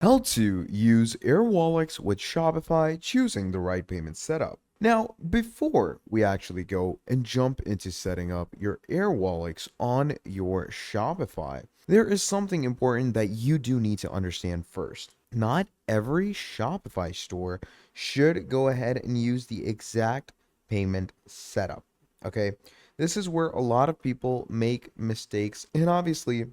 How to use Airwallex with Shopify, choosing the right payment setup. Now, before we actually go and jump into setting up your Airwallex on your Shopify, there is something important that you do need to understand first. Not every Shopify store should go ahead and use the exact payment setup. Okay, this is where a lot of people make mistakes, and obviously,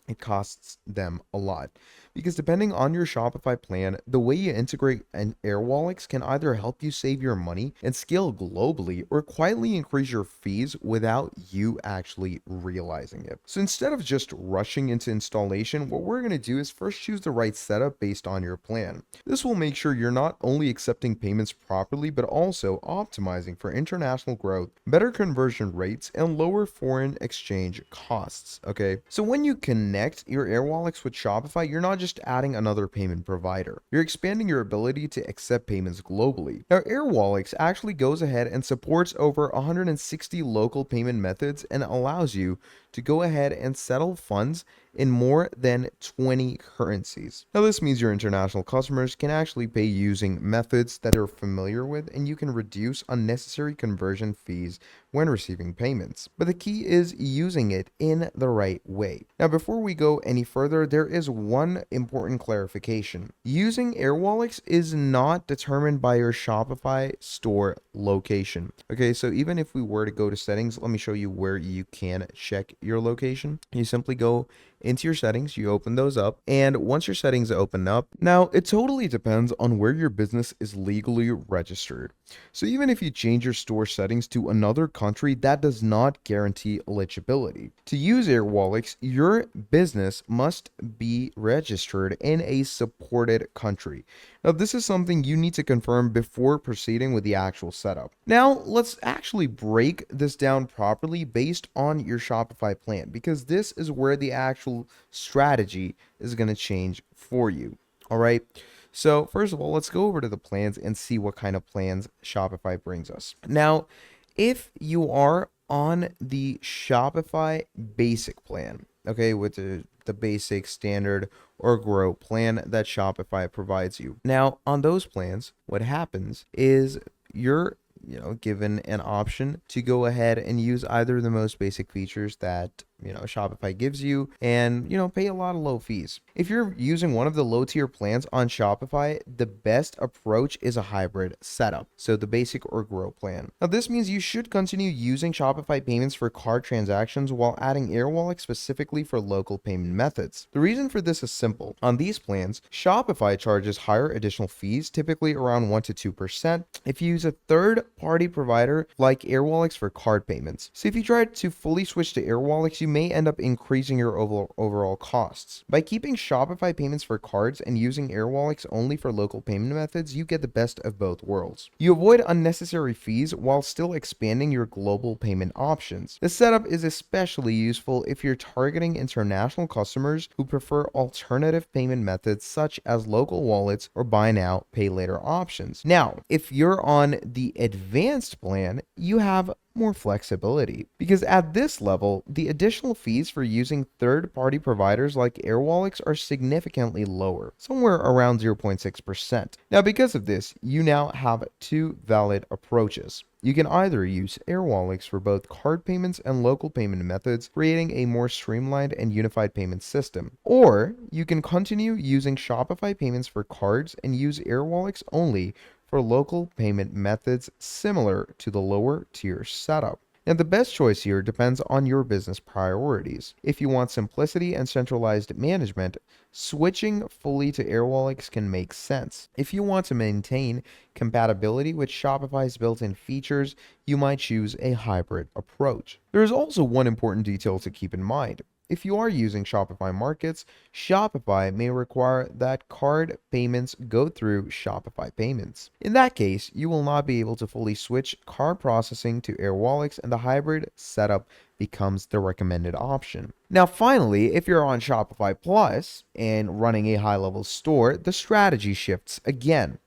it costs them a lot because depending on your Shopify plan, the way you integrate an Airwallex can either help you save your money and scale globally or quietly increase your fees without you actually realizing it. So instead of just rushing into installation, what we're going to do is first choose the right setup based on your plan. This will make sure you're not only accepting payments properly, but also optimizing for international growth, better conversion rates, and lower foreign exchange costs. Okay, so when you connect your Airwallex with Shopify, you're not just adding another payment provider. You're expanding your ability to accept payments globally. Now, Airwallex actually goes ahead and supports over 160 local payment methods and allows you to go ahead and settle funds in more than 20 currencies. Now, this means your international customers can actually pay using methods that they're familiar with, and you can reduce unnecessary conversion fees when receiving payments. But the key is using it in the right way. Now, before we go any further, there is one important clarification. Using Airwallex is not determined by your Shopify store location. Okay, so even if we were to go to settings, let me show you where you can check your location. You simply go into your settings, you open those up, and once your settings open up, now it totally depends on where your business is legally registered. So even if you change your store settings to another country, that does not guarantee eligibility. To use Airwallex, your business must be registered in a supported country. Now, this is something you need to confirm before proceeding with the actual setup. Now, let's actually break this down properly based on your Shopify plan, because this is where the actual strategy is going to change for you. All right. So first of all, let's go over to the plans and see what kind of plans Shopify brings us. Now, if you are on the Shopify basic plan, okay, with the basic, standard, or grow plan that Shopify provides you. Now, on those plans, what happens is you're given an option to go ahead and use either the most basic features that Shopify gives you and pay a lot of low fees. If you're using one of the low tier plans on Shopify, the best approach is a hybrid setup, so the basic or grow plan. Now, this means you should continue using Shopify payments for card transactions while adding Airwallex specifically for local payment methods. The reason for this is simple. On these plans, Shopify charges higher additional fees, typically around 1 to 2%, if you use a third party provider like Airwallex for card payments. So if you try to fully switch to Airwallex, you may end up increasing your overall costs. By keeping Shopify payments for cards and using Airwallex only for local payment methods, you get the best of both worlds. You avoid unnecessary fees while still expanding your global payment options. This setup is especially useful if you're targeting international customers who prefer alternative payment methods such as local wallets or buy now, pay later options. Now, if you're on the advanced plan, you have more flexibility, because at this level, the additional fees for using third-party providers like Airwallex are significantly lower, somewhere around 0.6%. Now, because of this, you now have two valid approaches. You can either use Airwallex for both card payments and local payment methods, creating a more streamlined and unified payment system. Or you can continue using Shopify payments for cards and use Airwallex only for local payment methods similar to the lower tier setup. Now, the best choice here depends on your business priorities. If you want simplicity and centralized management, switching fully to Airwallex can make sense. If you want to maintain compatibility with Shopify's built-in features, you might choose a hybrid approach. There is also one important detail to keep in mind. If you are using Shopify Markets, Shopify may require that card payments go through Shopify Payments. In that case, you will not be able to fully switch card processing to Airwallex, and the hybrid setup becomes the recommended option. Now, finally, if you're on Shopify Plus and running a high-level store, the strategy shifts again.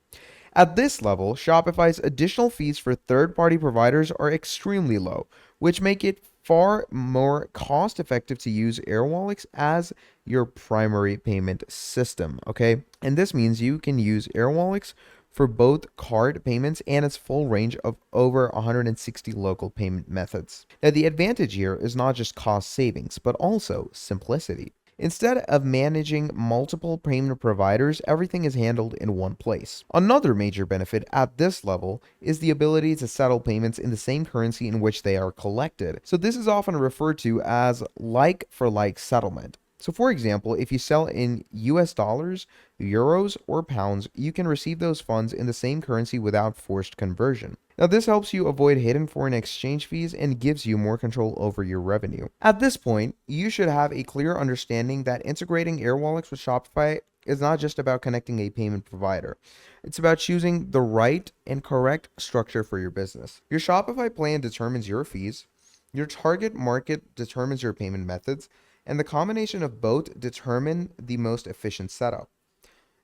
At this level, Shopify's additional fees for third-party providers are extremely low, which make it far more cost effective to use Airwallex as your primary payment system, okay? And this means you can use Airwallex for both card payments and its full range of over 160 local payment methods. Now, the advantage here is not just cost savings, but also simplicity. Instead of managing multiple payment providers, everything is handled in one place. Another major benefit at this level is the ability to settle payments in the same currency in which they are collected. So this is often referred to as like for like settlement. So for example, if you sell in US dollars, euros, or pounds, you can receive those funds in the same currency without forced conversion. Now, this helps you avoid hidden foreign exchange fees and gives you more control over your revenue. At this point, you should have a clear understanding that integrating Airwallex with Shopify is not just about connecting a payment provider. It's about choosing the right and correct structure for your business. Your Shopify plan determines your fees, your target market determines your payment methods, and the combination of both determine the most efficient setup.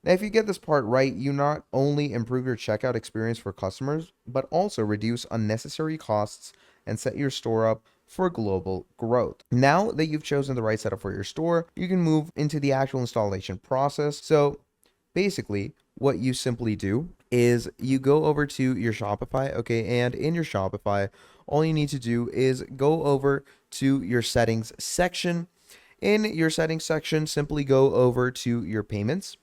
Now, if you get this part right, you not only improve your checkout experience for customers, but also reduce unnecessary costs and set your store up for global growth. Now that you've chosen the right setup for your store, you can move into the actual installation process. So basically, what you simply do is you go over to your Shopify, okay, and in your Shopify, all you need to do is go over to your settings section. In your settings section, simply go over to your payments.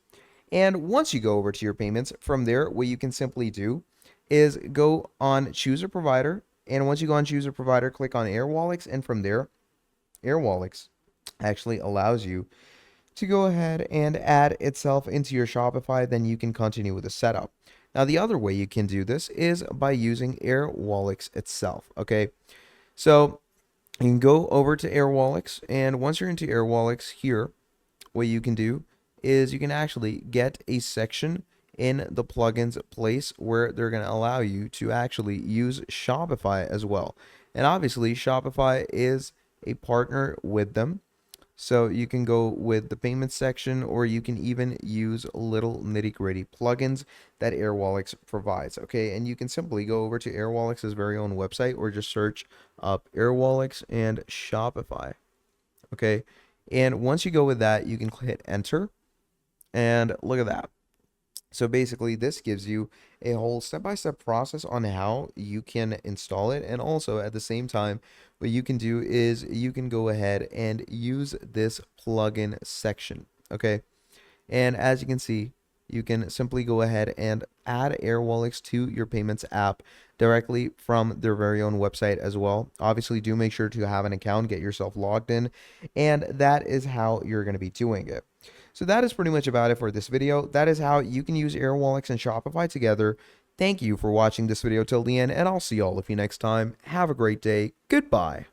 And once you go over to your payments, from there, what you can simply do is go on choose a provider. And once you go on choose a provider, click on Airwallex. And from there, Airwallex actually allows you to go ahead and add itself into your Shopify. Then you can continue with the setup. Now, the other way you can do this is by using Airwallex itself. Okay. So you can go over to Airwallex. And once you're into Airwallex here, what you can do is you can actually get a section in the plugins place where they're going to allow you to actually use Shopify as well. And obviously, Shopify is a partner with them. So you can go with the payment section, or you can even use little nitty-gritty plugins that Airwallex provides. Okay, and you can simply go over to Airwallex's very own website, or just search up Airwallex and Shopify. Okay, and once you go with that, you can hit enter. And look at that. So basically, this gives you a whole step-by-step process on how you can install it. And also at the same time, what you can do is you can go ahead and use this plugin section. Okay. And as you can see, you can simply go ahead and add Airwallex to your payments app directly from their very own website as well. Obviously, do make sure to have an account, get yourself logged in, and that is how you're going to be doing it. So that is pretty much about it for this video. That is how you can use Airwallex and Shopify together. Thank you for watching this video till the end, and I'll see all of you next time. Have a great day. Goodbye.